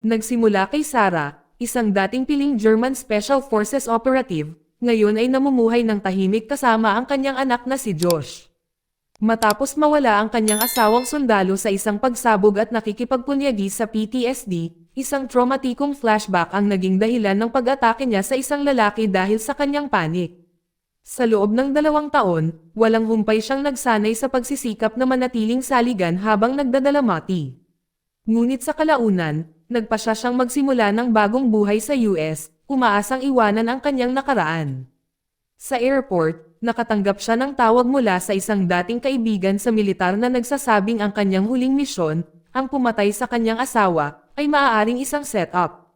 Nagsimula kay Sarah, isang dating piling German Special Forces operative, ngayon ay namumuhay ng tahimik kasama ang kanyang anak na si Josh. Matapos mawala ang kanyang asawang sundalo sa isang pagsabog at nakikipagpunyagi sa PTSD, isang traumatikong flashback ang naging dahilan ng pag-atake niya sa isang lalaki dahil sa kanyang panik. Sa loob ng 2 taon, walang humpay siyang nagsanay sa pagsisikap na manatiling saligan habang nagdadalamati. Ngunit sa kalaunan, nagpasya siyang magsimula ng bagong buhay sa US, umaasang iwanan ang kanyang nakaraan. Sa airport, nakatanggap siya ng tawag mula sa isang dating kaibigan sa militar na nagsasabing ang kanyang huling misyon, ang pumatay sa kanyang asawa, ay maaaring isang setup.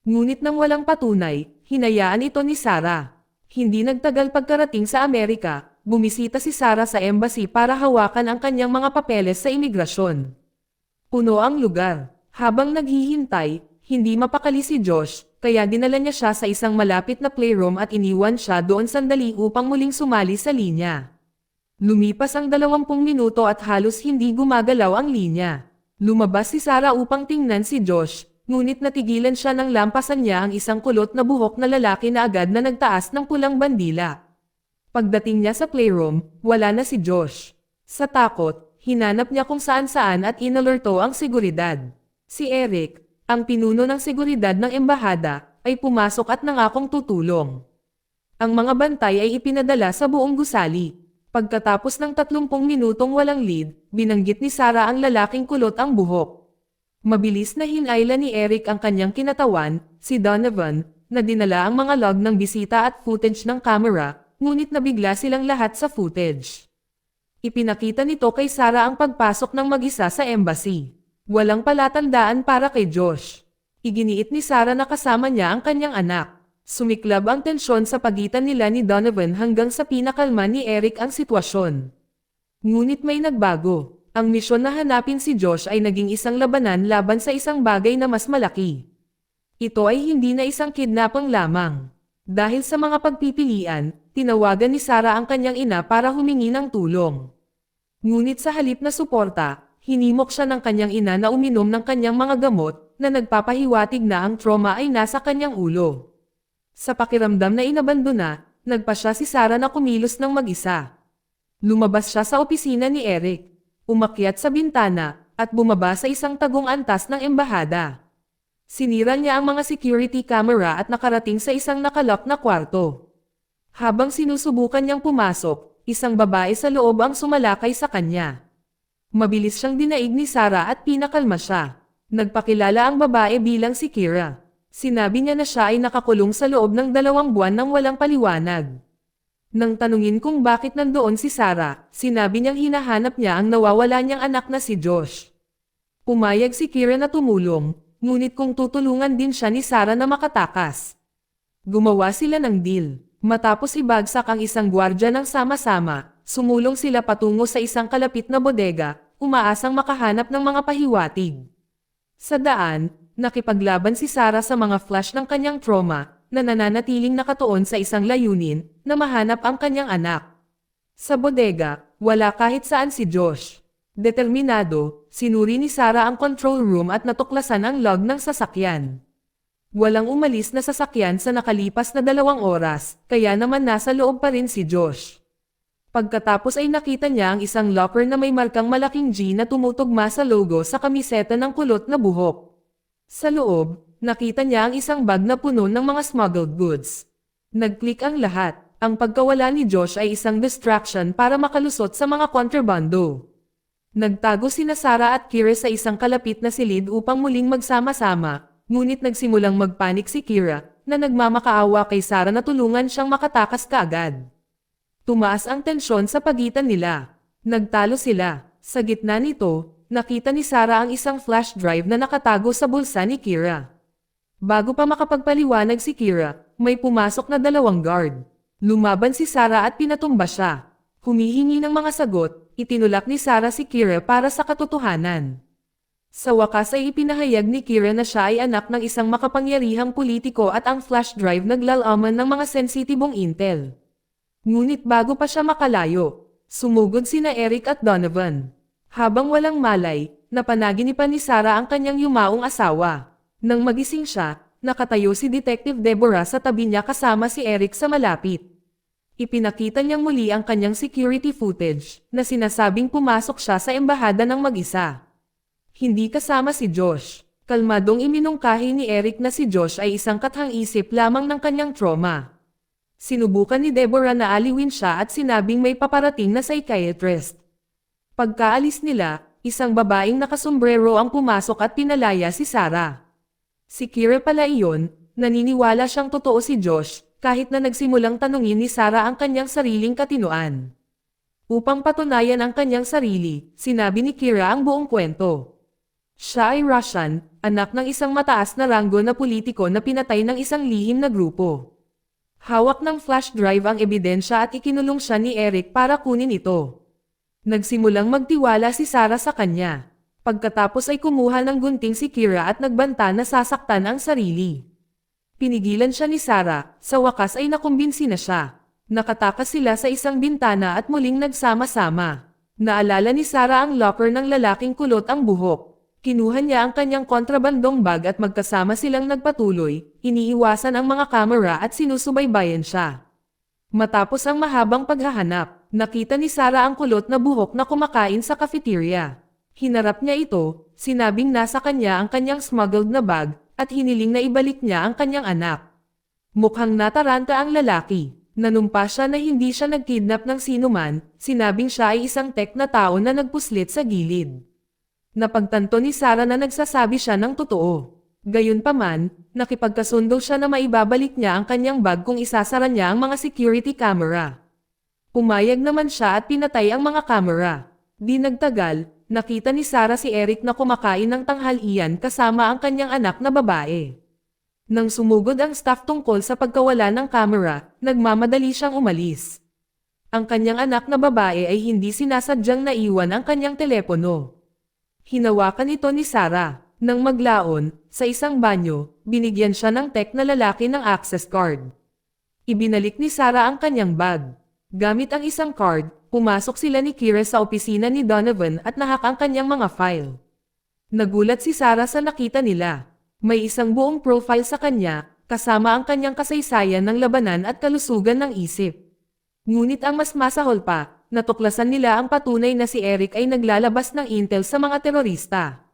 Ngunit nang walang patunay, hinayaan ito ni Sarah. Hindi nagtagal pagkarating sa Amerika, bumisita si Sarah sa embassy para hawakan ang kanyang mga papeles sa imigrasyon. Puno ang lugar. Habang naghihintay, hindi mapakali si Josh, kaya dinala niya siya sa isang malapit na playroom at iniwan siya doon sandali upang muling sumali sa linya. Lumipas ang 20 minuto at halos hindi gumagalaw ang linya. Lumabas si Sarah upang tingnan si Josh, ngunit natigilan siya nang lampasan niya ang isang kulot na buhok na lalaki na agad na nagtaas ng pulang bandila. Pagdating niya sa playroom, wala na si Josh. Sa takot, hinanap niya kung saan-saan at inalerto ang seguridad. Si Eric, ang pinuno ng seguridad ng embahada, ay pumasok at nangakong tutulong. Ang mga bantay ay ipinadala sa buong gusali. Pagkatapos ng 30 minutong walang lead, binanggit ni Sarah ang lalaking kulot ang buhok. Mabilis na hinayla ni Eric ang kanyang kinatawan, si Donovan, na dinala ang mga log ng bisita at footage ng camera, ngunit nabigla silang lahat sa footage. Ipinakita nito kay Sarah ang pagpasok ng mag-isa sa embassy. Walang palatandaan para kay Josh. Iginiit ni Sarah na kasama niya ang kanyang anak. Sumiklab ang tensyon sa pagitan nila ni Donovan hanggang sa pinakalma ni Eric ang sitwasyon. Ngunit may nagbago. Ang misyon na hanapin si Josh ay naging isang labanan laban sa isang bagay na mas malaki. Ito ay hindi na isang kidnapang lamang. Dahil sa mga pagpipilian, tinawagan ni Sarah ang kanyang ina para humingi ng tulong. Ngunit sa halip na suporta, hinimok siya ng kanyang ina na uminom ng kanyang mga gamot, na nagpapahiwatig na ang trauma ay nasa kanyang ulo. Sa pakiramdam na inabandona, nagpasya si Sarah na kumilos ng mag-isa. Lumabas siya sa opisina ni Eric, umakyat sa bintana, at bumaba sa isang tagong antas ng embahada. Sinira niya ang mga security camera at nakarating sa isang nakalock na kwarto. Habang sinusubukan niyang pumasok, isang babae sa loob ang sumalakay sa kanya. Mabilis siyang dinaig ni Sarah at pinakalma siya. Nagpakilala ang babae bilang si Kira. Sinabi niya na siya ay nakakulong sa loob ng 2 buwan nang walang paliwanag. Nang tanungin kung bakit nandoon si Sarah, sinabi niyang hinahanap niya ang nawawala niyang anak na si Josh. Pumayag si Kira na tumulong, ngunit kung tutulungan din siya ni Sarah na makatakas. Gumawa sila ng deal. Matapos ibagsak ang isang gwardya ng sama-sama, sumulong sila patungo sa isang kalapit na bodega, umaasang makahanap ng mga pahiwatig. Sa daan, nakipaglaban si Sarah sa mga flash ng kanyang trauma, na nananatiling nakatuon sa isang layunin, na mahanap ang kanyang anak. Sa bodega, wala kahit saan si Josh. Determinado, sinuri ni Sarah ang control room at natuklasan ang log ng sasakyan. Walang umalis na sasakyan sa nakalipas na 2 oras, kaya naman nasa loob pa rin si Josh. Pagkatapos ay nakita niya ang isang locker na may markang malaking G na tumutugma sa logo sa kamiseta ng kulot na buhok. Sa loob, nakita niya ang isang bag na puno ng mga smuggled goods. Nag-click ang lahat. Ang pagkawala ni Josh ay isang distraction para makalusot sa mga kontrabando. Nagtago sina Sarah at Kira sa isang kalapit na silid upang muling magsama-sama. Ngunit nagsimulang magpanik si Kira, na nagmamakaawa kay Sarah na tulungan siyang makatakas kaagad. Tumaas ang tensyon sa pagitan nila. Nagtalo sila. Sa gitna nito, nakita ni Sarah ang isang flash drive na nakatago sa bulsa ni Kira. Bago pa makapagpaliwanag si Kira, may pumasok na 2 guard. Lumaban si Sarah at pinatumba siya. Humihingi ng mga sagot, itinulak ni Sarah si Kira para sa katotohanan. Sa wakas ay ipinahayag ni Kira na siya ay anak ng isang makapangyarihang politiko at ang flash drive naglalaman ng mga sensitibong intel. Ngunit bago pa siya makalayo, sumugod sina Eric at Donovan. Habang walang malay, napanaginipan ni Sarah ang kanyang yumaong asawa. Nang magising siya, nakatayo si Detective Deborah sa tabi niya kasama si Eric sa malapit. Ipinakita niyang muli ang kanyang security footage, na sinasabing pumasok siya sa embahada ng mag-isa. Hindi kasama si Josh. Kalmadong iminungkahi ni Eric na si Josh ay isang kathang-isip lamang ng kanyang trauma. Sinubukan ni Deborah na aliwin siya at sinabing may paparating na psychiatrist. Pagkaalis nila, isang babaeng nakasombrero ang pumasok at pinalaya si Sarah. Si Kira pala iyon, naniniwala siyang totoo si Josh, kahit na nagsimulang tanungin ni Sarah ang kanyang sariling katinoan. Upang patunayan ang kanyang sarili, sinabi ni Kira ang buong kwento. Siya ay Russian, anak ng isang mataas na ranggo na politiko na pinatay ng isang lihim na grupo. Hawak ng flash drive ang ebidensya at ikinulong siya ni Eric para kunin ito. Nagsimulang magtiwala si Sarah sa kanya. Pagkatapos ay kumuha ng gunting si Kira at nagbanta na sasaktan ang sarili. Pinigilan siya ni Sarah, sa wakas ay nakumbinsi na siya. Nakatakas sila sa isang bintana at muling nagsama-sama. Naalala ni Sarah ang locker ng lalaking kulot ang buhok. Kinuha niya ang kanyang kontrabandong bag at magkasama silang nagpatuloy, iniiwasan ang mga kamera at sinusubaybayan siya. Matapos ang mahabang paghahanap, nakita ni Sarah ang kulot na buhok na kumakain sa cafeteria. Hinarap niya ito, sinabing nasa kanya ang kanyang smuggled na bag, at hiniling na ibalik niya ang kanyang anak. Mukhang nataranta ang lalaki. Nanumpa siya na hindi siya nagkidnap ng sinuman, sinabing siya ay isang tech na tao na nagpuslit sa gilid. Napagtanto ni Sarah na nagsasabi siya ng totoo. Gayunpaman, nakipagkasundo siya na maibabalik niya ang kanyang bag kung isasara niya ang mga security camera. Pumayag naman siya at pinatay ang mga kamera. Di nagtagal, nakita ni Sarah si Eric na kumakain ng tanghalian kasama ang kanyang anak na babae. Nang sumugod ang staff tungkol sa pagkawala ng kamera, nagmamadali siyang umalis. Ang kanyang anak na babae ay hindi sinasadyang naiwan ang kanyang telepono. Hinawakan ito ni Sarah. Nang maglaon, sa isang banyo, binigyan siya ng tech na lalaki ng access card. Ibinalik ni Sarah ang kanyang bag. Gamit ang isang card, pumasok sila ni Kira sa opisina ni Donovan at nahak ang kanyang mga file. Nagulat si Sarah sa nakita nila. May isang buong profile sa kanya, kasama ang kanyang kasaysayan ng labanan at kalusugan ng isip. Ngunit ang mas masahol pa, natuklasan nila ang patunay na si Eric ay naglalabas ng intel sa mga terorista.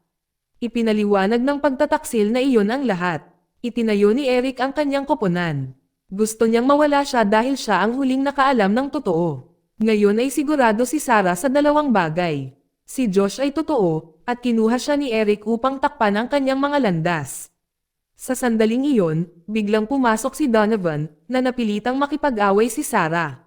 Ipinaliwanag ng pagtataksil na iyon ang lahat. Itinayo ni Eric ang kanyang koponan. Gusto niyang mawala siya dahil siya ang huling nakaalam ng totoo. Ngayon ay sigurado si Sarah sa dalawang bagay. Si Josh ay totoo, at kinuha siya ni Eric upang takpan ang kanyang mga landas. Sa sandaling iyon, biglang pumasok si Donovan, na napilitang makipag-away si Sarah.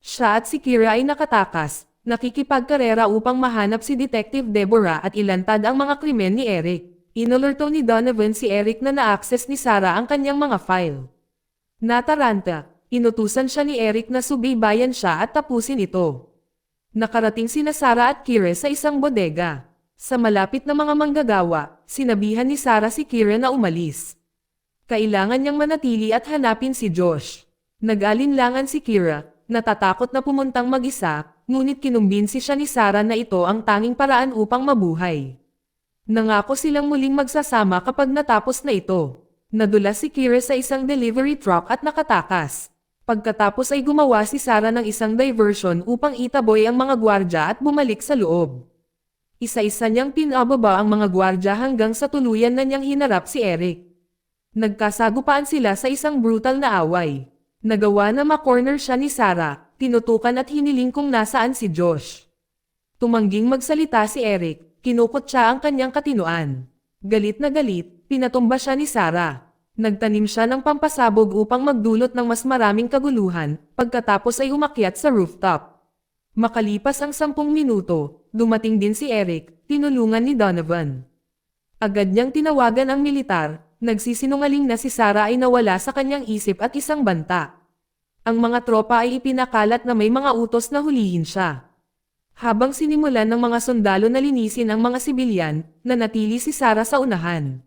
Siya at si Kira ay nakatakas, nakikipagkarera upang mahanap si Detective Deborah at ilantad ang mga krimen ni Eric. Inalerto ni Donovan si Eric na na-access ni Sarah ang kanyang mga file. Nataranta, inutusan siya ni Eric na subaybayan siya at tapusin ito. Nakarating sina Sarah at Kira sa isang bodega. Sa malapit na mga manggagawa, sinabihan ni Sarah si Kira na umalis. Kailangan niyang manatili at hanapin si Josh. Nag-alinlangan si Kira, natatakot na pumuntang mag-isa, ngunit kinumbinsi siya ni Sarah na ito ang tanging paraan upang mabuhay. Nangako silang muling magsasama kapag natapos na ito. Nadulas si Kira sa isang delivery truck at nakatakas. Pagkatapos ay gumawa si Sarah ng isang diversion upang itaboy ang mga gwardya at bumalik sa loob. Isa-isa niyang pinababa ang mga gwardya hanggang sa tuluyan na niyang hinarap si Eric. Nagkasagupaan sila sa isang brutal na away. Nagawa na ma-corner siya ni Sarah, tinutukan at hiniling kung nasaan si Josh. Tumangging magsalita si Eric, kinukot siya ang kanyang katinoan. Galit na galit, pinatumba siya ni Sarah. Nagtanim siya ng pampasabog upang magdulot ng mas maraming kaguluhan, pagkatapos ay umakyat sa rooftop. Makalipas ang 10 minuto, dumating din si Eric, tinulungan ni Donovan. Agad niyang tinawagan ang militar, nagsisinungaling na si Sarah ay nawala sa kanyang isip at isang banta. Ang mga tropa ay ipinakalat na may mga utos na hulihin siya. Habang sinimulan ng mga sundalo na linisin ang mga sibilyan, nanatili si Sarah sa unahan.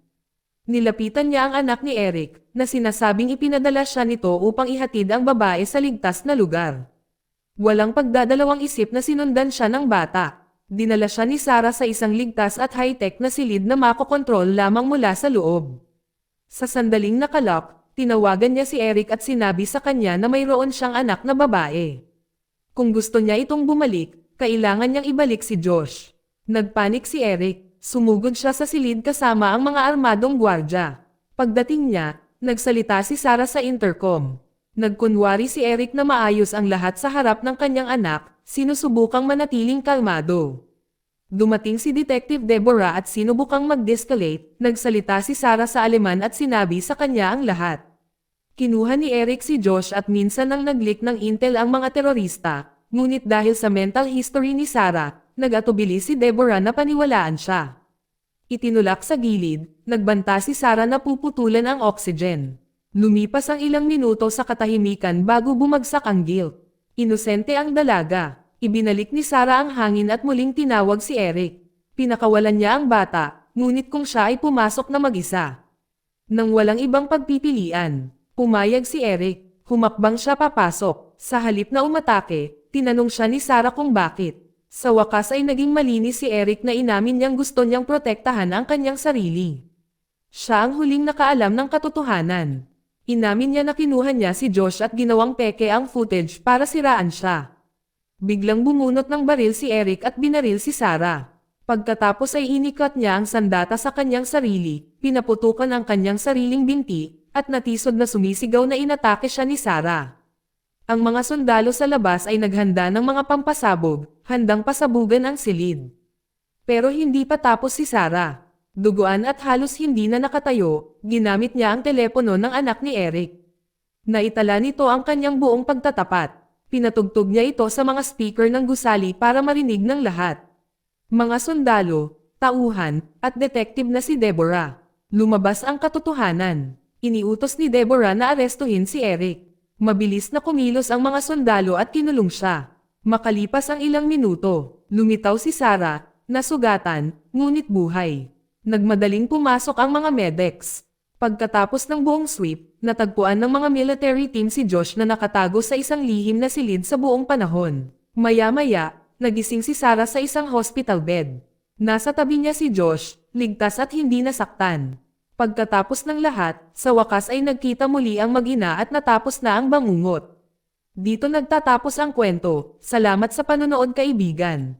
Nilapitan niya ang anak ni Eric, na sinasabing ipinadala siya nito upang ihatid ang babae sa ligtas na lugar. Walang pagdadalawang isip na sinundan siya ng bata. Dinala siya ni Sarah sa isang ligtas at high-tech na silid na makokontrol lamang mula sa loob. Sa sandaling nakalak, tinawagan niya si Eric at sinabi sa kanya na mayroon siyang anak na babae. Kung gusto niya itong bumalik, kailangan niyang ibalik si Josh. Nagpanik si Eric, sumugod siya sa silid kasama ang mga armadong gwardya. Pagdating niya, nagsalita si Sarah sa intercom. Nagkunwari si Eric na maayos ang lahat sa harap ng kanyang anak, sinusubukang manatiling kalmado. Dumating si Detective Deborah at sinubukang mag-de-escalate, nagsalita si Sarah sa Aleman at sinabi sa kanya ang lahat. Kinuha ni Eric si Josh at minsan nang nag-leak ng intel ang mga terorista, ngunit dahil sa mental history ni Sarah, nag-atubili si Deborah na paniwalaan siya. Itinulak sa gilid, nagbanta si Sarah na puputulan ang oxygen. Lumipas ang ilang minuto sa katahimikan bago bumagsak ang guilt. Inosente ang dalaga. Ibinalik ni Sarah ang hangin at muling tinawag si Eric. Pinakawalan niya ang bata, ngunit kung siya ay pumasok na mag-isa. Nang walang ibang pagpipilian, pumayag si Eric. Humakbang siya papasok. Sa halip na umatake, tinanong siya ni Sarah kung bakit. Sa wakas ay naging malinis si Eric na inamin niyang gusto niyang protektahan ang kanyang sarili. Siya ang huling nakaalam ng katotohanan. Inamin niya na kinuha niya si Josh at ginawang peke ang footage para siraan siya. Biglang bumunot ng baril si Eric at binaril si Sarah. Pagkatapos ay inikat niya ang sandata sa kanyang sarili, pinaputukan ang kanyang sariling binti, at natisod na sumisigaw na inatake siya ni Sarah. Ang mga sundalo sa labas ay naghanda ng mga pampasabog, handang pasabugan ang silid. Pero hindi pa tapos si Sarah. Duguan at halos hindi na nakatayo, ginamit niya ang telepono ng anak ni Eric. Naitala nito ang kanyang buong pagtatapat. Pinatugtog niya ito sa mga speaker ng gusali para marinig ng lahat. Mga sundalo, tauhan, at detective na si Deborah. Lumabas ang katotohanan. Iniutos ni Deborah na arestuhin si Eric. Mabilis na kumilos ang mga sundalo at kinulong siya. Makalipas ang ilang minuto, lumitaw si Sarah, nasugatan, ngunit buhay. Nagmadaling pumasok ang mga medics. Pagkatapos ng buong sweep, natagpuan ng mga military team si Josh na nakatago sa isang lihim na silid sa buong panahon. Maya-maya, nagising si Sarah sa isang hospital bed. Nasa tabi niya si Josh, ligtas at hindi nasaktan. Pagkatapos ng lahat, sa wakas ay nagkita muli ang mag-ina at natapos na ang bangungot. Dito nagtatapos ang kwento. Salamat sa panonood kaibigan.